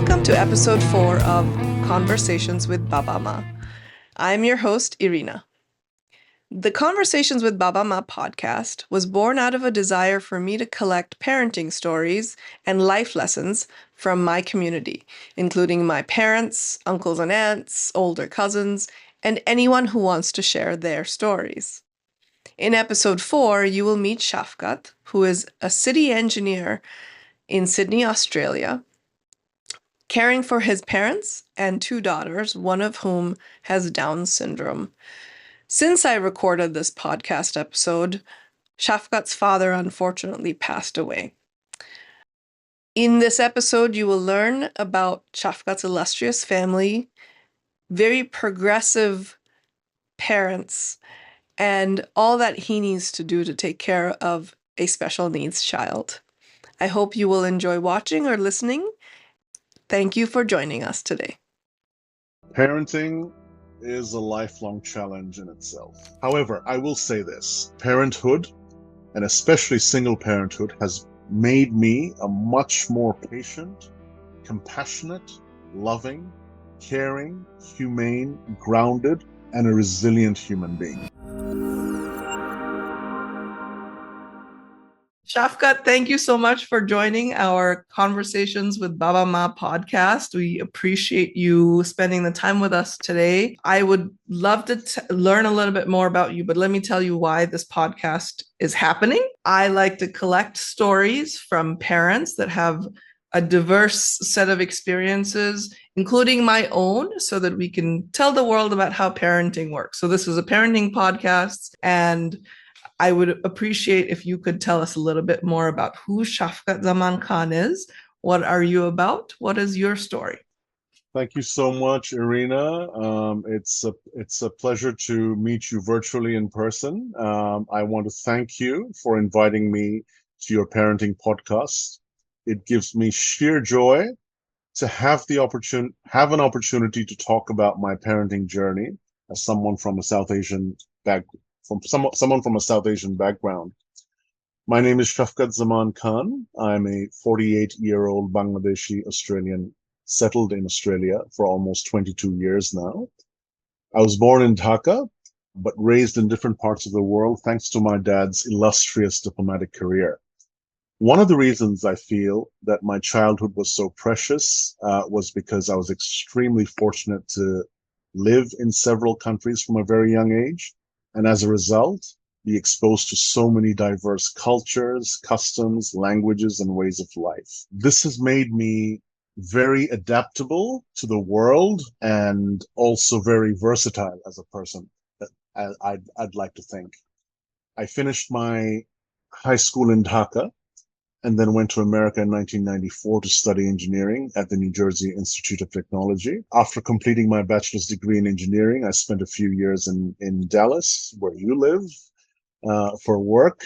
Welcome to episode 4 of Conversations with Baba Ma. I'm your host, Irina. The Conversations with Baba Ma podcast was born out of a desire for me to collect parenting stories and life lessons from my community, including my parents, uncles and aunts, older cousins, and anyone who wants to share their stories. In episode 4, you will meet Shafquat, who is a city engineer in Sydney, Australia, caring for his parents and 2 daughters, one of whom has Down syndrome. Since I recorded this podcast episode, Shafqat's father unfortunately passed away. In this episode, you will learn about Shafqat's illustrious family, very progressive parents, and all that he needs to do to take care of a special needs child. I hope you will enjoy watching or listening. Thank you for joining us today. Parenting is a lifelong challenge in itself. However, I will say this, parenthood, and especially single parenthood, has made me a much more patient, compassionate, loving, caring, humane, grounded, and a resilient human being. Shafqat, thank you so much for joining our Conversations with Baba Ma podcast. We appreciate you spending the time with us today. I would love to learn a little bit more about you, but let me tell you why this podcast is happening. I like to collect stories from parents that have a diverse set of experiences, including my own, so that we can tell the world about how parenting works. So this is a parenting podcast, and I would appreciate if you could tell us a little bit more about who Shafquat Zaman Khan is. What are you about? What is your story? Thank you so much, Irina. It's a pleasure to meet you virtually in person. I want to thank you for inviting me to your parenting podcast. It gives me sheer joy to have an opportunity to talk about my parenting journey as someone from a South Asian someone from a South Asian background. My name is Shafquat Zaman Khan. I'm a 48-year-old Bangladeshi Australian settled in Australia for almost 22 years now. I was born in Dhaka, but raised in different parts of the world thanks to my dad's illustrious diplomatic career. One of the reasons I feel that my childhood was so precious was because I was extremely fortunate to live in several countries from a very young age, and as a result, be exposed to so many diverse cultures, customs, languages, and ways of life. This has made me very adaptable to the world and also very versatile as a person, I'd like to think. I finished my high school in Dhaka and then went to America in 1994 to study engineering at the New Jersey Institute of Technology. After completing my bachelor's degree in engineering, I spent a few years in Dallas, where you live, for work,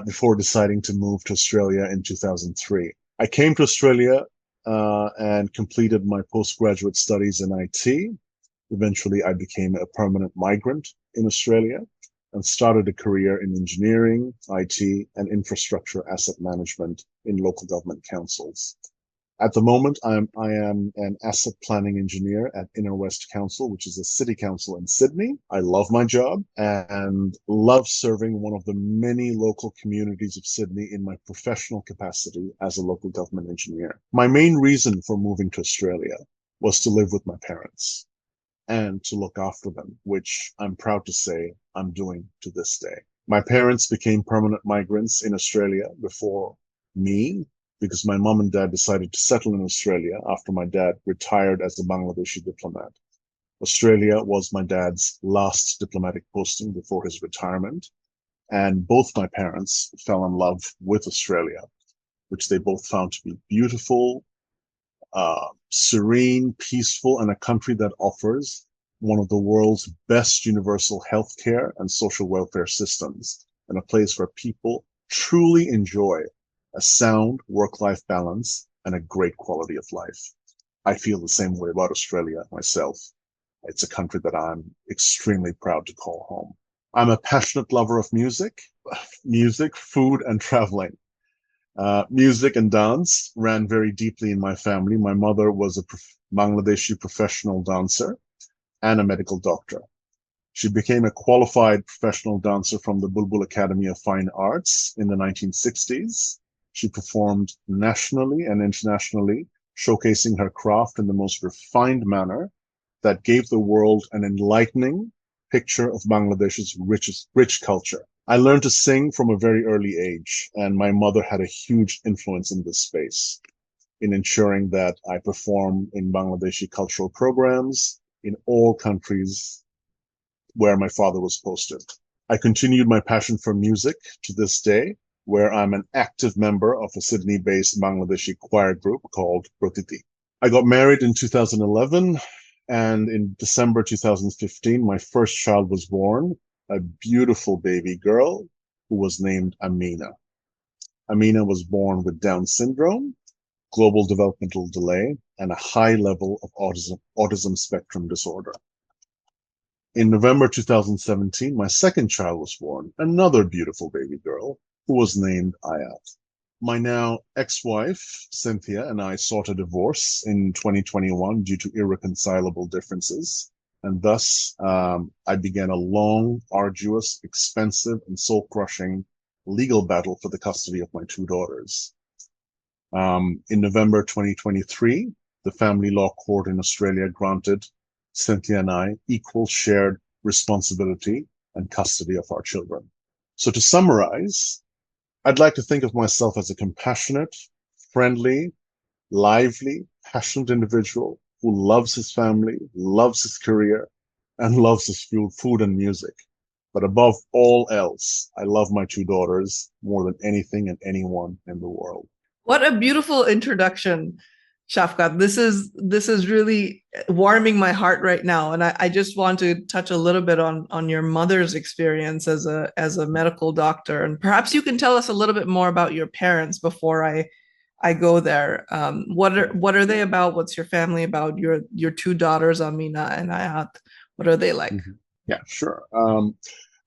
before deciding to move to Australia in 2003. I came to Australia and completed my postgraduate studies in IT. Eventually, I became a permanent migrant in Australia and started a career in engineering, IT, and infrastructure asset management in local government councils. At the moment, I am an asset planning engineer at Inner West Council, which is a city council in Sydney. I love my job and love serving one of the many local communities of Sydney in my professional capacity as a local government engineer. My main reason for moving to Australia was to live with my parents and to look after them, which I'm proud to say I'm doing to this day. My parents became permanent migrants in Australia before me, because my mom and dad decided to settle in Australia after my dad retired as a Bangladeshi diplomat. Australia was my dad's last diplomatic posting before his retirement, and both my parents fell in love with Australia, which they both found to be beautiful, serene, peaceful, and a country that offers one of the world's best universal healthcare and social welfare systems, and a place where people truly enjoy a sound work-life balance and a great quality of life. I feel the same way about Australia myself. It's a country that I'm extremely proud to call home. I'm a passionate lover of music, food, and traveling. Music and dance ran very deeply in my family. My mother was a Bangladeshi professional dancer and a medical doctor. She became a qualified professional dancer from the Bulbul Academy of Fine Arts in the 1960s. She performed nationally and internationally, showcasing her craft in the most refined manner that gave the world an enlightening picture of Bangladesh's rich culture. I learned to sing from a very early age, and my mother had a huge influence in this space in ensuring that I perform in Bangladeshi cultural programs in all countries where my father was posted. I continued my passion for music to this day, where I'm an active member of a Sydney-based Bangladeshi choir group called Protiti. I got married in 2011, and in December 2015, my first child was born, a beautiful baby girl who was named Amina. Amina was born with Down syndrome, global developmental delay, and a high level of autism spectrum disorder. In November 2017, my second child was born, another beautiful baby girl who was named Ayat. My now ex-wife, Cynthia, and I sought a divorce in 2021 due to irreconcilable differences. And thus, I began a long, arduous, expensive, and soul-crushing legal battle for the custody of my two daughters. In November 2023, the Family Law Court in Australia granted Cynthia and I equal shared responsibility and custody of our children. So to summarize, I'd like to think of myself as a compassionate, friendly, lively, passionate individual who loves his family, loves his career, and loves his food and music. But above all else, I love my two daughters more than anything and anyone in the world. What a beautiful introduction, Shafqat. This is really warming my heart right now. And I just want to touch a little bit on your mother's experience as a medical doctor. And perhaps you can tell us a little bit more about your parents before I go there. What are they about? What's your family about? Your two daughters, Amina and Ayat. What are they like? Mm-hmm. Yeah, sure.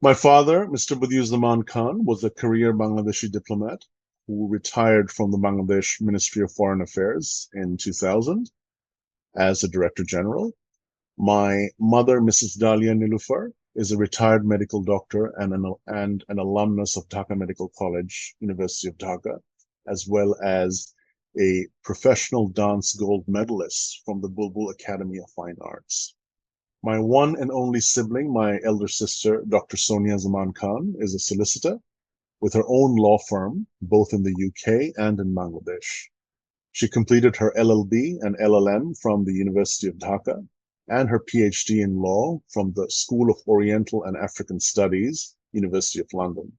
My father, Mr. Zaman Khan, was a career Bangladeshi diplomat who retired from the Bangladesh Ministry of Foreign Affairs in 2000 as a Director General. My mother, Mrs. Dalia Nilufar, is a retired medical doctor and an alumnus of Dhaka Medical College, University of Dhaka, as well as a professional dance gold medalist from the Bulbul Academy of Fine Arts. My one and only sibling, my elder sister, Dr. Sonia Zaman Khan, is a solicitor with her own law firm, both in the UK and in Bangladesh. She completed her LLB and LLM from the University of Dhaka and her PhD in law from the School of Oriental and African Studies, University of London.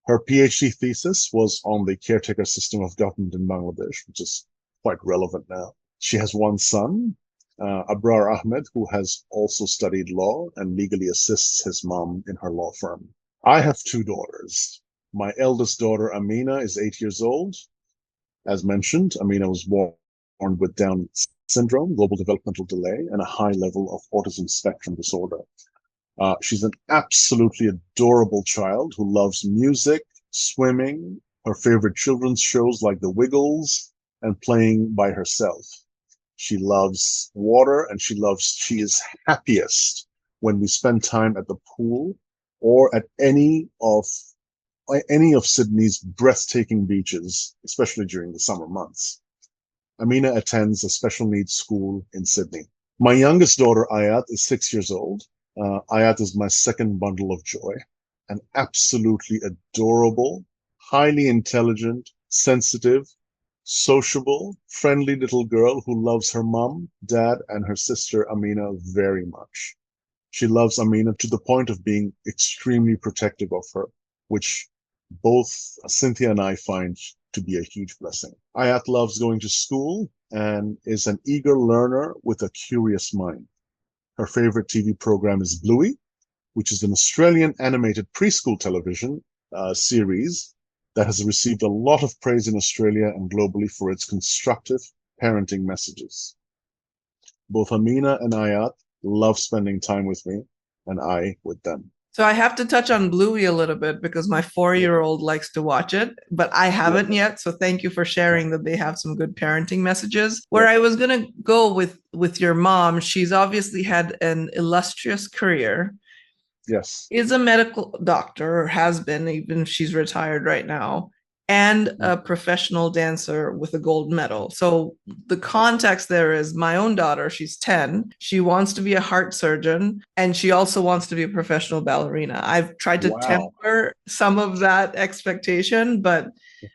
Her PhD thesis was on the caretaker system of government in Bangladesh, which is quite relevant now. She has one son, Abrar Ahmed, who has also studied law and legally assists his mom in her law firm. I have two daughters. My eldest daughter, Amina, is 8 years old. As mentioned, Amina was born with Down syndrome, global developmental delay, and a high level of autism spectrum disorder. She's an absolutely adorable child who loves music, swimming, her favorite children's shows like The Wiggles, and playing by herself. She loves water and she is happiest when we spend time at the pool or at any of Sydney's breathtaking beaches, especially during the summer months. Amina attends a special needs school in Sydney. My youngest daughter, Ayat, is 6 years old. Ayat is my second bundle of joy, an absolutely adorable, highly intelligent, sensitive, sociable, friendly little girl who loves her mom, dad, and her sister Amina very much. She loves Amina to the point of being extremely protective of her, which both Cynthia and I find to be a huge blessing. Ayat loves going to school and is an eager learner with a curious mind. Her favorite TV program is Bluey, which is an Australian animated preschool television series that has received a lot of praise in Australia and globally for its constructive parenting messages. Both Amina and Ayat love spending time with me and I with them. So I have to touch on Bluey a little bit because my Yeah, 4-year-old likes to watch it, but I yeah, haven't yet. So thank you for sharing that they have some good parenting messages. Where yeah, I was gonna go with your mom, she's obviously had an illustrious career, yes. is a medical doctor or has been, even if she's retired right now, and Mm, a professional dancer with a gold medal. So the context there is my own daughter, she's 10. She wants to be a heart surgeon and she also wants to be a professional ballerina. I've tried to wow. temper some of that expectation, but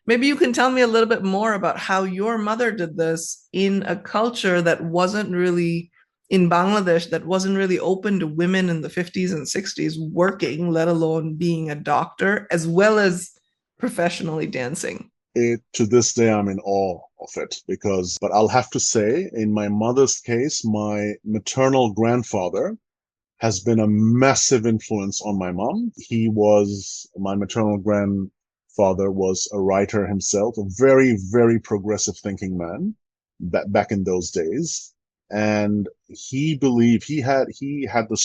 maybe you can tell me a little bit more about how your mother did this in a culture that wasn't really in Bangladesh that wasn't really open to women in the 50s and 60s working, let alone being a doctor, as well as professionally dancing. To this day, I'm in awe of it because, but I'll have to say, in my mother's case, my maternal grandfather has been a massive influence on my mom. My maternal grandfather was a writer himself, a very, very progressive thinking man back in those days. And he had the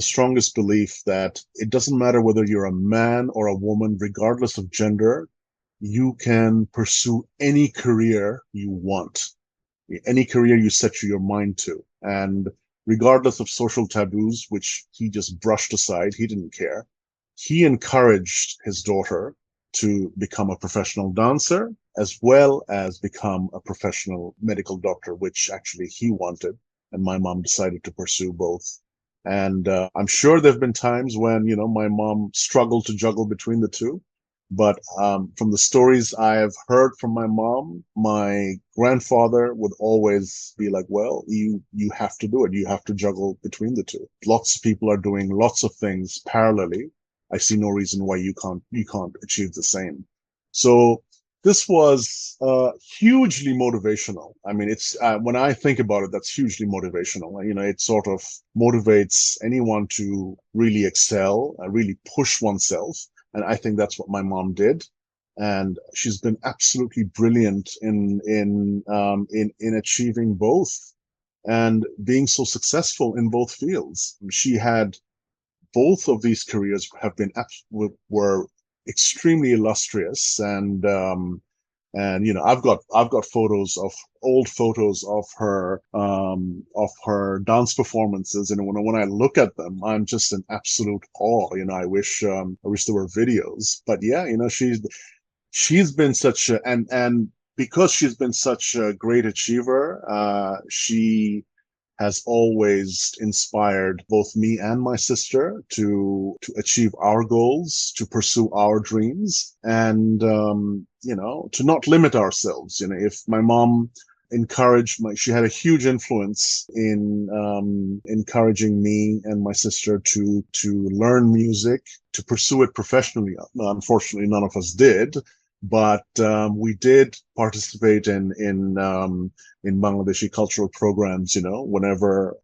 strongest belief that it doesn't matter whether you're a man or a woman, regardless of gender, you can pursue any career you want, any career you set your mind to. And regardless of social taboos, which he just brushed aside, he didn't care. He encouraged his daughter to become a professional dancer as well as become a professional medical doctor, which actually he wanted. And my mom decided to pursue both. And I'm sure there have been times when, my mom struggled to juggle between the two. But from the stories I have heard from my mom, my grandfather would always be like, "Well, you have to do it. You have to juggle between the two. Lots of people are doing lots of things parallelly. I see no reason why you can't achieve the same." So this was hugely motivational. I mean, it's when I think about it, that's hugely motivational. It sort of motivates anyone to really excel, really push oneself, and I think that's what my mom did. And she's been absolutely brilliant in achieving both and being so successful in both fields. She had both of these careers have been were extremely illustrious, and I've got photos of old photos of her dance performances, and when I look at them, I'm just in absolute awe. I wish there were videos, but yeah, she's been such a, and because she's been such a great achiever, she has always inspired both me and my sister to achieve our goals, to pursue our dreams, and to not limit ourselves. If my mom she had a huge influence in encouraging me and my sister to learn music, to pursue it professionally. Unfortunately, none of us did, but we did participate in Bangladeshi cultural programs, whenever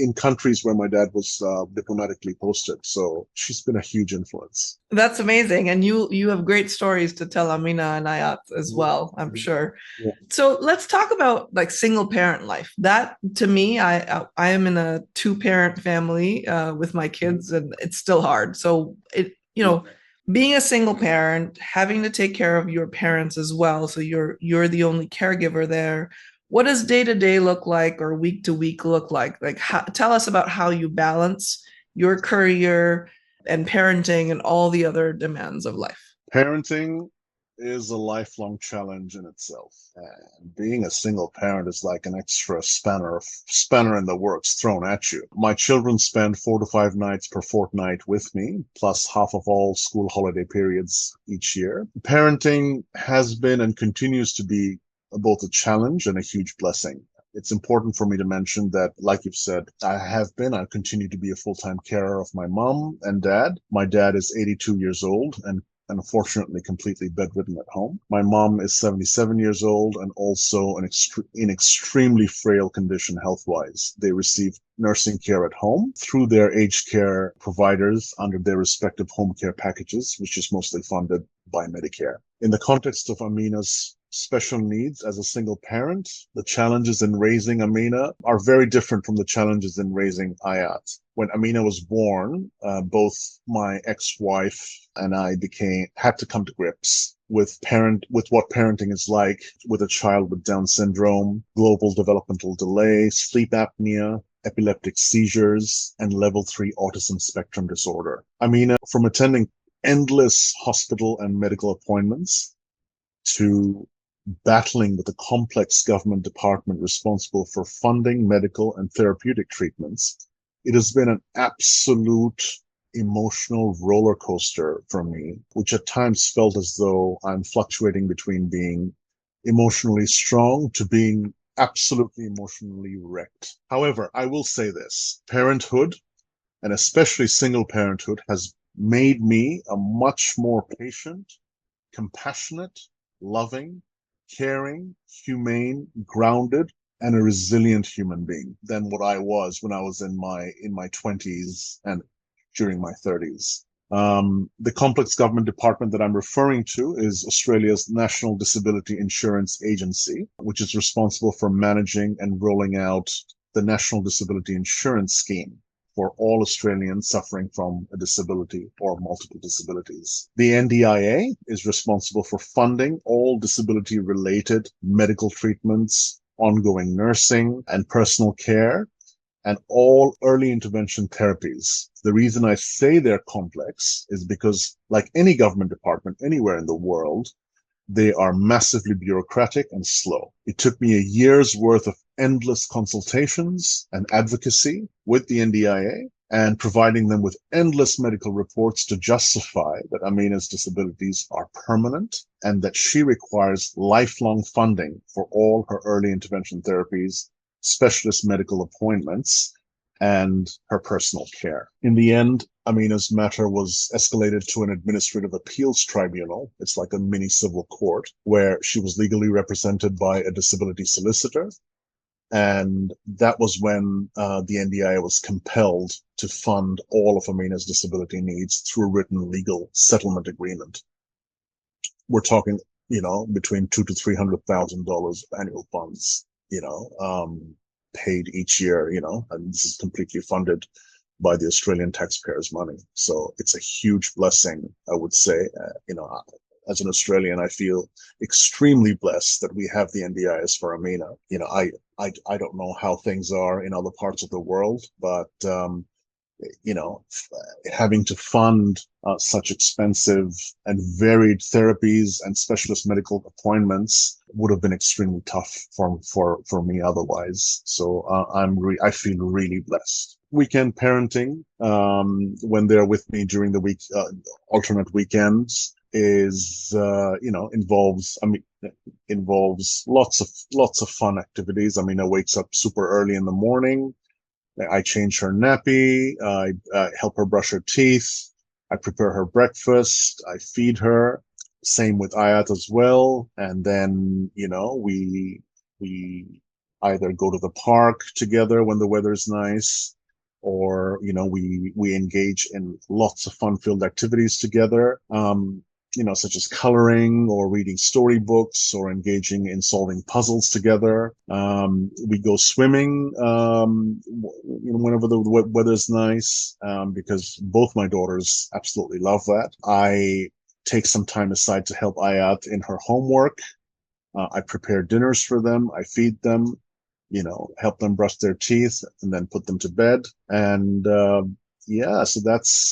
in countries where my dad was diplomatically posted. So she's been a huge influence. That's amazing. And you have great stories to tell Amina and Ayat as Mhm. well, I'm Mhm. sure. Yeah. So let's talk about like single parent life. That to me, I am in a two-parent family with my Mhm. kids, and it's still hard. So Yeah. being a single parent, having to take care of your parents as well, so you're the only caregiver there. What does day to day look like, or week to week look like? Like, tell us about how you balance your career and parenting and all the other demands of life. Parenting is a lifelong challenge in itself. And being a single parent is like an extra spanner in the works thrown at you. My children spend 4 to 5 nights per fortnight with me, plus half of all school holiday periods each year. Parenting has been and continues to be both a challenge and a huge blessing. It's important for me to mention that, like you've said, I continue to be a full-time carer of my mom and dad. My dad is 82 years old and unfortunately completely bedridden at home. My mom is 77 years old and also in extremely frail condition health-wise. They receive nursing care at home through their aged care providers under their respective home care packages, which is mostly funded by Medicare. In the context of Amina's special needs as a single parent. The challenges in raising Amina are very different from the challenges in raising Ayat. When Amina was born, both my ex-wife and I had to come to grips with what parenting is like with a child with Down syndrome, global developmental delay, sleep apnea, epileptic seizures, and level 3 autism spectrum disorder. Amina, from attending endless hospital and medical appointments to battling with a complex government department responsible for funding medical and therapeutic treatments, it has been an absolute emotional roller coaster for me, which at times felt as though I'm fluctuating between being emotionally strong to being absolutely emotionally wrecked. However, I will say this: parenthood, and especially single parenthood, has made me a much more patient, compassionate, loving, caring, humane, grounded, and a resilient human being than what I was when I was in my 20s and during my 30s. The complex government department that I'm referring to is Australia's National Disability Insurance Agency, which is responsible for managing and rolling out the National Disability Insurance Scheme for all Australians suffering from a disability or multiple disabilities. The NDIA is responsible for funding all disability-related medical treatments, ongoing nursing, and personal care, and all early intervention therapies. The reason I say they're complex is because, like any government department anywhere in the world, they are massively bureaucratic and slow. It took me a year's worth of endless consultations and advocacy with the NDIA and providing them with endless medical reports to justify that Amina's disabilities are permanent and that she requires lifelong funding for all her early intervention therapies, specialist medical appointments, and her personal care. In the end, Amina's matter was escalated to an administrative appeals tribunal. It's like a mini civil court where she was legally represented by a disability solicitor. And that was when the NDI was compelled to fund all of Amina's disability needs through a written legal settlement agreement. We're talking, between $200,000 to $300,000 annual funds, paid each year, and this is completely funded by the Australian taxpayers' money. So it's a huge blessing, I would say. As an Australian, I feel extremely blessed that we have the NDIS for Amina. I don't know how things are in other parts of the world, but having to fund such expensive and varied therapies and specialist medical appointments would have been extremely tough for me otherwise. So I feel really blessed. Weekend parenting, when they're with me during the week, alternate weekends, is involves lots of fun activities. Amina wakes up super early in the morning. I change her nappy. I help her brush her teeth. I prepare her breakfast. I feed her. Same with Ayat as well. And then, we either go to the park together when the weather's nice, or, we engage in lots of fun-filled activities together. Such as coloring or reading storybooks or engaging in solving puzzles together. We go swimming, whenever the weather's nice, because both my daughters absolutely love that. I take some time aside to help Ayat in her homework. I prepare dinners for them. I feed them, help them brush their teeth and then put them to bed. And, so that's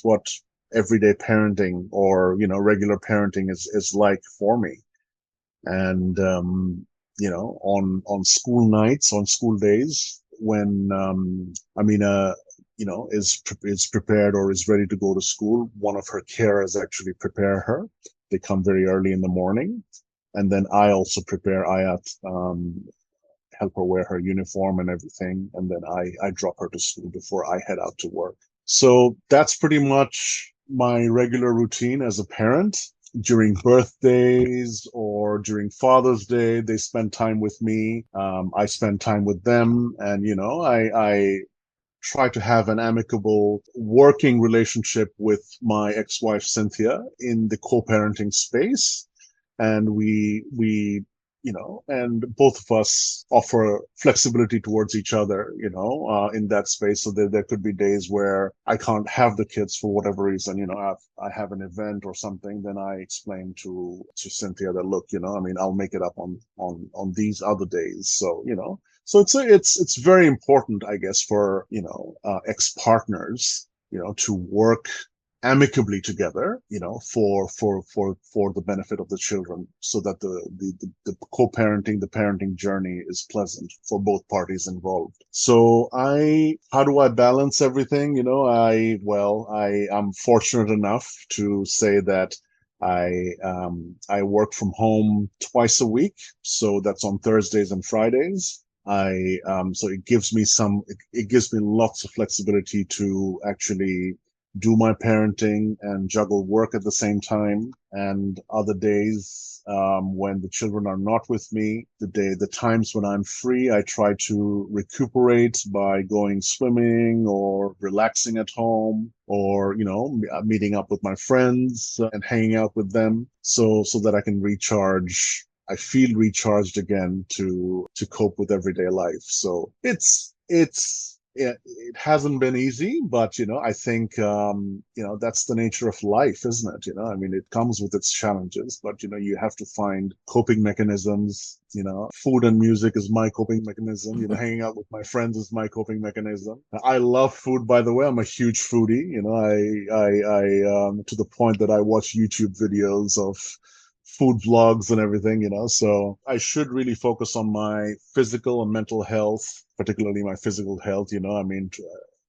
what everyday parenting or regular parenting is like for me. And on school nights, on school days, when Amina is prepared or is ready to go to school, one of her carers actually prepare her. They come very early in the morning, and then I also prepare Ayat, help her wear her uniform and everything, and then I drop her to school before I head out to work. So that's pretty much my regular routine as a parent. During birthdays or during Father's Day, they spend time with me. I spend time with them, and I try to have an amicable working relationship with my ex-wife Cynthia in the co-parenting space. and we and both of us offer flexibility towards each other, in that space. So there could be days where I can't have the kids for whatever reason. I have an event or something, then I explain to Cynthia that, look, I mean, I'll make it up on these other days. So it's very important, I guess, for ex-partners, to work amicably together, for the benefit of the children, so that the co-parenting, the parenting journey is pleasant for both parties involved. So how do I balance everything? I am fortunate enough to say that I work from home twice a week, so that's on Thursdays and Fridays. So it gives me lots of flexibility to actually do my parenting and juggle work at the same time. And other days, when the children are not with me, the times when I'm free, I try to recuperate by going swimming or relaxing at home, or meeting up with my friends and hanging out with them, so that I can recharge. I feel recharged again to cope with everyday life. So it hasn't been easy, but I think that's the nature of life, isn't it? I mean, it comes with its challenges, but you have to find coping mechanisms. Food and music is my coping mechanism. Hanging out with my friends is my coping mechanism. I love food, by the way. I'm a huge foodie. I to the point that I watch YouTube videos of food vlogs and everything, so I should really focus on my physical and mental health, particularly my physical health. I mean, to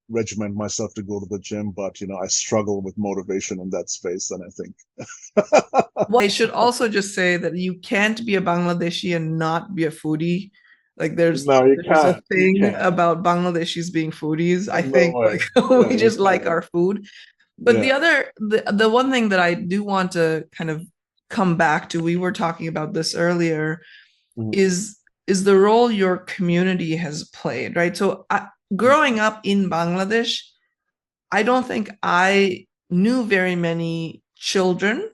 regiment myself to go to the gym, but I struggle with motivation in that space, and I think. Well, I should also just say that you can't be a Bangladeshi and not be a foodie. Like No, you there's a can't. You thing can't. about Bangladeshis being foodies. I No think like way. Yeah, we you just like can't. our food. But Yeah. the one thing that I do want to kind of come back to, we were talking about this earlier, Mhm. is the role your community has played, right? So growing up in Bangladesh, I don't think I knew very many children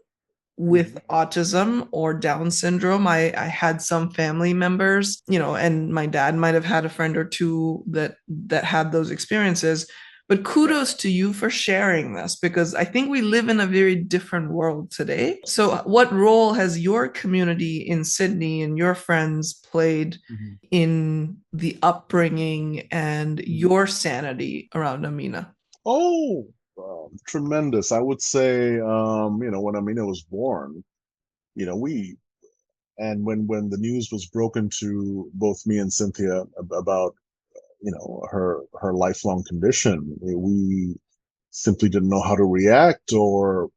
with Mhm. autism or Down syndrome. I had some family members, and my dad might have had a friend or two that had those experiences. But Yeah. kudos to you for sharing this, because I think we live in a very different world today. So, what role has your community in Sydney and your friends played Mhm. in the upbringing and Mhm. your sanity around Amina? Oh, tremendous. I would say, when Amina was born, we and when the news was broken to both me and Cynthia about her lifelong condition, we simply didn't know how to react, or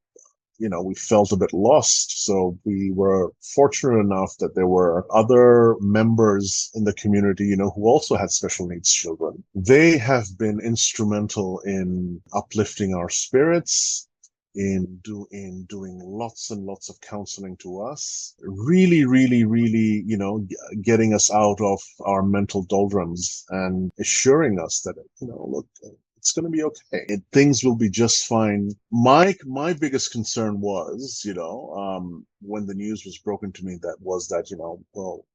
we felt a bit lost. So we were fortunate enough that there were other members in the community, who also had special needs children. They have been instrumental in uplifting our spirits, in doing lots and lots of counseling to us, really, really, really, getting us out of our mental doldrums and assuring us that, look, it's going to be okay. Things will be just fine. My biggest concern was, when the news was broken to me, that well,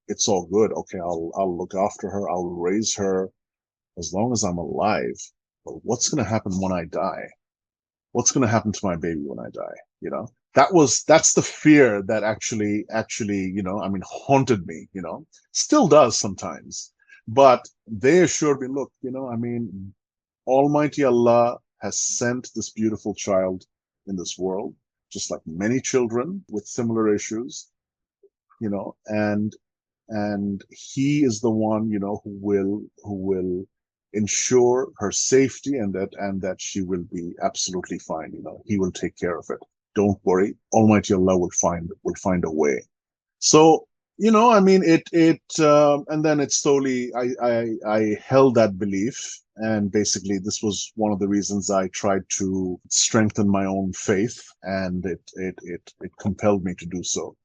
it's all good. Okay, I'll look after her. I'll raise her as long as I'm alive. But what's going to happen when I die? What's going to happen to my baby when I die? That's the fear that actually, I mean, haunted me, still does sometimes. But they assured me, look, I mean, Almighty Allah has sent this beautiful child in this world, just like many children with similar issues, you know, and he is the one, who will ensure her safety, and that she will be absolutely fine. He will take care of it. Don't worry. Almighty Allah will find a way. So, I mean, and then it slowly, I held that belief. And basically, this was one of the reasons I tried to strengthen my own faith, and it compelled me to do so.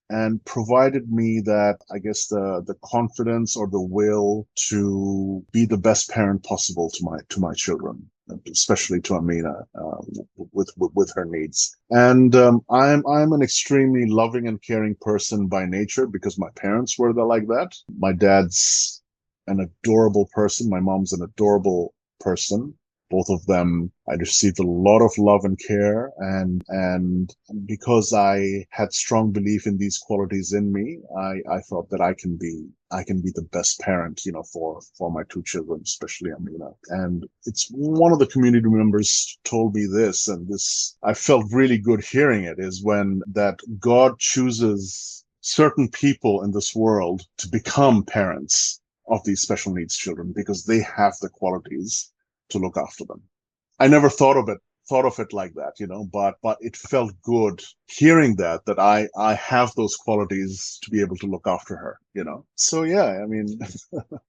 And provided me that, I guess, the confidence or the will to be the best parent possible to my children, especially to Amina, with her needs. And I'm an extremely loving and caring person by nature because my parents were like that. My dad's an adorable person. My mom's an adorable person. Both of them, I received a lot of love and care, and because I had strong belief in these qualities in me, I thought that I can be the best parent, for my two children, especially Amina. And it's one of the community members told me this, and this I felt really good hearing it, is when that God chooses certain people in this world to become parents of these special needs children because they have the qualities to look after them. I never thought of it like that, but it felt good hearing that I have those qualities to be able to look after her. So yeah, I mean,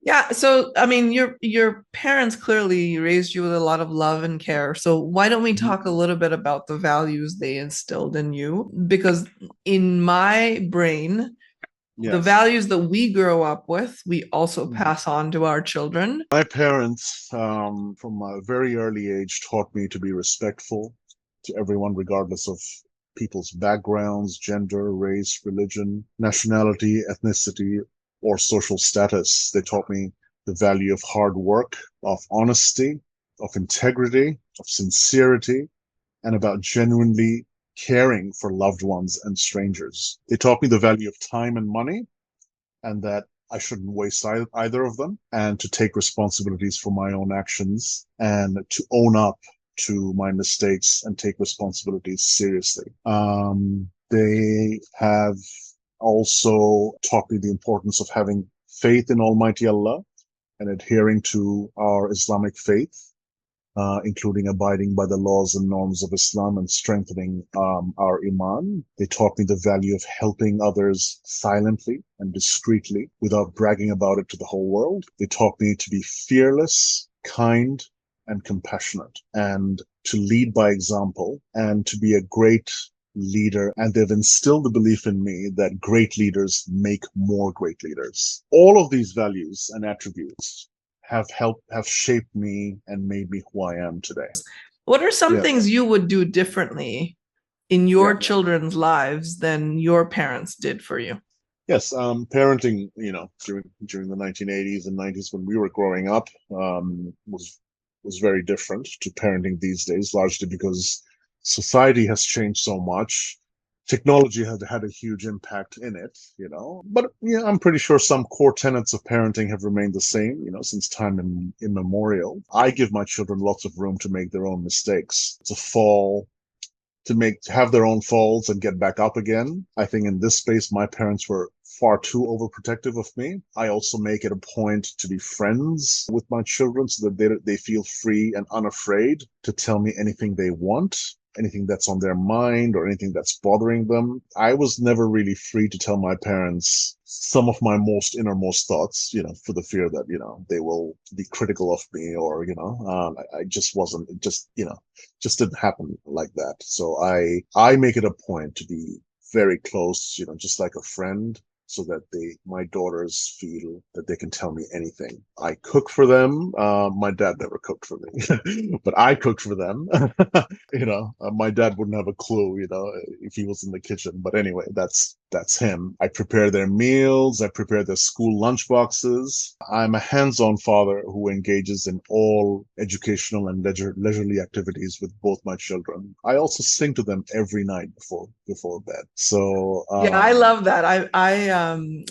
Yeah, so I mean, your parents clearly raised you with a lot of love and care. So why don't we talk a little bit about the values they instilled in you? Because in my brain, the yes. values that we grow up with, we also pass on to our children. My parents, from a very early age, taught me to be respectful to everyone, regardless of people's backgrounds, gender, race, religion, nationality, ethnicity, or social status. They taught me the value of hard work, of honesty, of integrity, of sincerity, and about genuinely caring for loved ones and strangers. They taught me the value of time and money, and that I shouldn't waste either of them, and to take responsibilities for my own actions and to own up to my mistakes and take responsibilities seriously. They have also taught me the importance of having faith in Almighty Allah and adhering to our Islamic faith, including abiding by the laws and norms of Islam and strengthening our Iman. They taught me the value of helping others silently and discreetly without bragging about it to the whole world. They taught me to be fearless, kind, and compassionate, and to lead by example, and to be a great leader. And they've instilled the belief in me that great leaders make more great leaders. All of these values and attributes have shaped me and made me who I am today. What are some Yeah. things you would do differently in your Yeah. children's lives than your parents did for you? Yes, parenting, during the 1980s and 90s when we were growing up, was very different to parenting these days, largely because society has changed so much. Technology has had a huge impact in it. But yeah, I'm pretty sure some core tenets of parenting have remained the same, since time immemorial. I give my children lots of room to make their own mistakes, to fall, to have their own falls and get back up again. I think in this space, my parents were far too overprotective of me. I also make it a point to be friends with my children so that they feel free and unafraid to tell me anything they want, anything that's on their mind or anything that's bothering them. I was never really free to tell my parents some of my most innermost thoughts, for the fear that, they will be critical of me or, I just wasn't, just didn't happen like that. So I make it a point to be very close, just like a friend, so that my daughters feel that they can tell me anything. I cook for them. My dad never cooked for me, but I cooked for them. My dad wouldn't have a clue, if he was in the kitchen. But anyway, that's him. I prepare their meals. I prepare their school lunch boxes. I'm a hands-on father who engages in all educational and leisurely activities with both my children. I also sing to them every night before bed. So Yeah, I love that.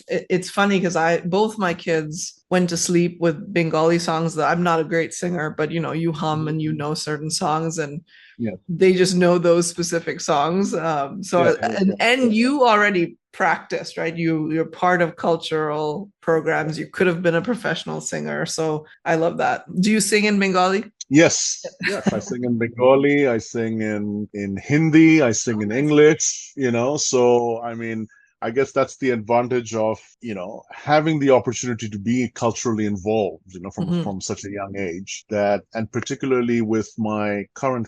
It's funny because both my kids went to sleep with Bengali songs that I'm not a great singer, but you hum and you know certain songs and yeah, they just know those specific songs. So yeah, and you already practiced, right? You're part of cultural programs. You could have been a professional singer. So I love that. Do you sing in Bengali? yes. I sing in Bengali. I sing in Hindi. I sing in English. So I mean, I guess that's the advantage of having the opportunity to be culturally involved. Mhm. From such a young age. And particularly with my current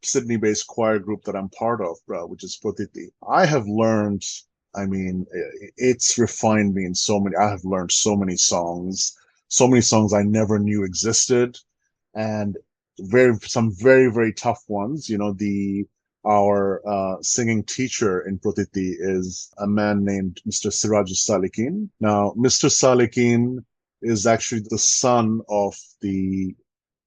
Sydney-based choir group that I'm part of, which is Pratiti, I have learned. I mean, it's refined me in so many. I have learned so many songs I never knew existed. And very, very tough ones. Our singing teacher in Pratiti is a man named Mr. Siraj Salikin. Now, Mr. Salikin is actually the son of the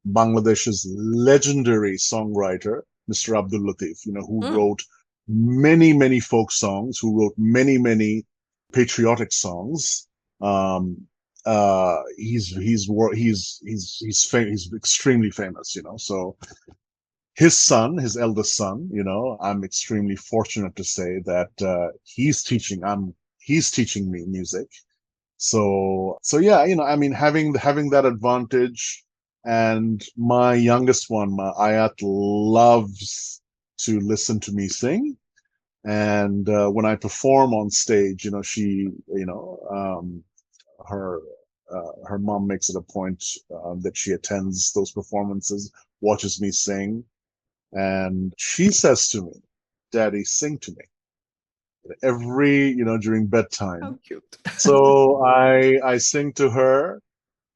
Bangladesh's legendary songwriter, Mr. Abdul Latif, who Mm. wrote many, many folk songs, who wrote many, many patriotic songs. Um, he's extremely famous, So his son, his eldest son, I'm extremely fortunate to say that he's teaching me music. So yeah, I mean, having that advantage, and my youngest one, my Ayat, loves to listen to me sing, and when I perform on stage, her her mom makes it a point that she attends those performances, watches me sing, and she says to me, "Daddy, sing to me," during How bedtime. cute. So I sing to her,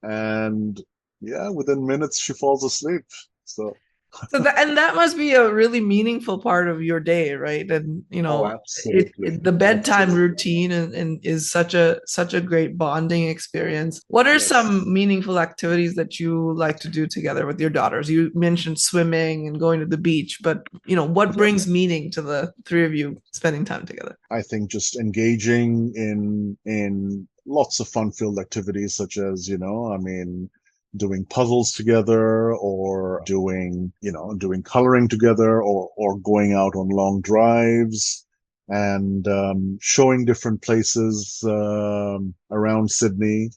and yeah, within minutes she falls asleep. So, And that must be a really meaningful part of your day, right? And oh, absolutely, the bedtime absolutely. routine and is such a great bonding experience. What are Yes. some meaningful activities that you like to do together with your daughters? You mentioned swimming and going to the beach, but what brings meaning to the three of you spending time together? I think just engaging in lots of fun-filled activities, such as, I mean, doing puzzles together, or doing coloring together, or going out on long drives, and showing different places around Sydney,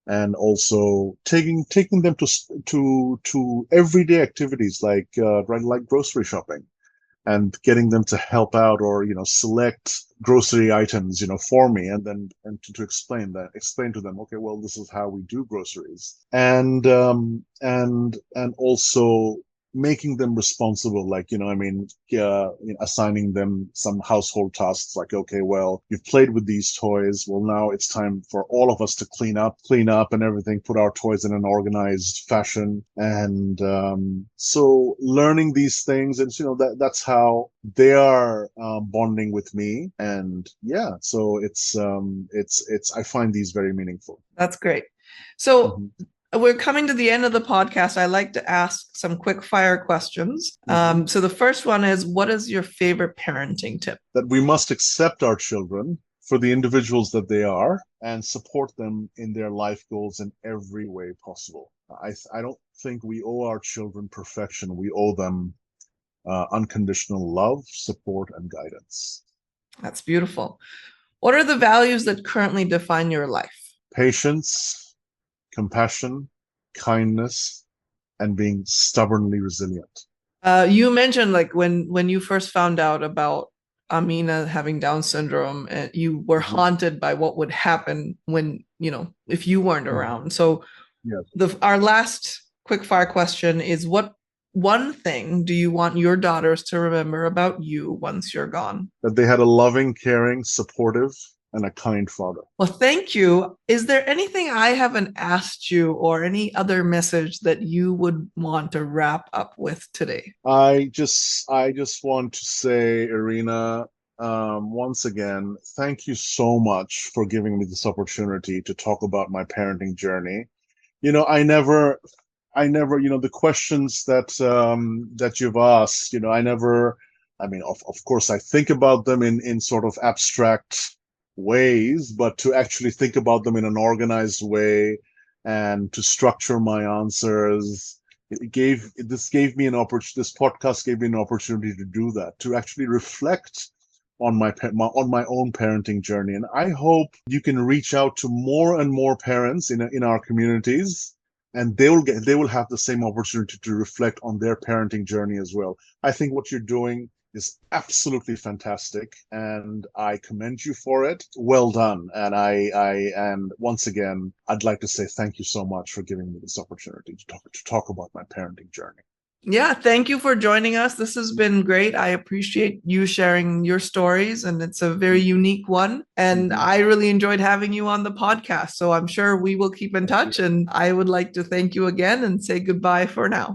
and also taking them to everyday activities, like like grocery shopping, and getting them to help out, or select grocery items for me, and then to explain to them, okay, well, this is how we do groceries, and also making them responsible, like, I mean, assigning them some household tasks, like, okay, well, you've played with these toys, well, now it's time for all of us to clean up and everything, put our toys in an organized fashion. And so learning these things, and that's how they are bonding with me. And yeah, so it's I find these very meaningful. That's great. So Hmm. we're coming to the end of the podcast. I like to ask some quick fire questions. Hmm. So the first one is, what is your favorite parenting tip? That we must accept our children for the individuals that they are, and support them in their life goals in every way possible. I don't think we owe our children perfection. We owe them unconditional love, support, and guidance. That's beautiful. What are the values that currently define your life? Patience, compassion, kindness, and being stubbornly resilient. You mentioned like when you first found out about Amina having Down syndrome, and you were Mhm. haunted by what would happen when, if you weren't Mhm. around. So Yes. our last quick fire question is, what one thing do you want your daughters to remember about you once you're gone? That they had a loving, caring, supportive, and a kind father. Well, thank you. Is there anything I haven't asked you, or any other message that you would want to wrap up with today? I just want to say, Irina, once again, thank you so much for giving me this opportunity to talk about my parenting journey. I never, the questions that you've asked, I mean, of course, I think about them in sort of abstract ways, but to actually think about them in an organized way, and to structure my answers, this gave me an opportunity. This podcast gave me an opportunity to do that, to actually reflect on on my own parenting journey. And I hope you can reach out to more and more parents in our communities, and they will have the same opportunity to reflect on their parenting journey as well. I think what you're doing is absolutely fantastic, and I commend you for it. Well done. And once again, I'd like to say thank you so much for giving me this opportunity to talk about my parenting journey. Yeah, thank you for joining us. This has been great. I appreciate you sharing your stories, and it's a very unique one. And Mhm. I really enjoyed having you on the podcast. So I'm sure we will keep in Thank you. touch. And I would like to thank you again and say goodbye for now.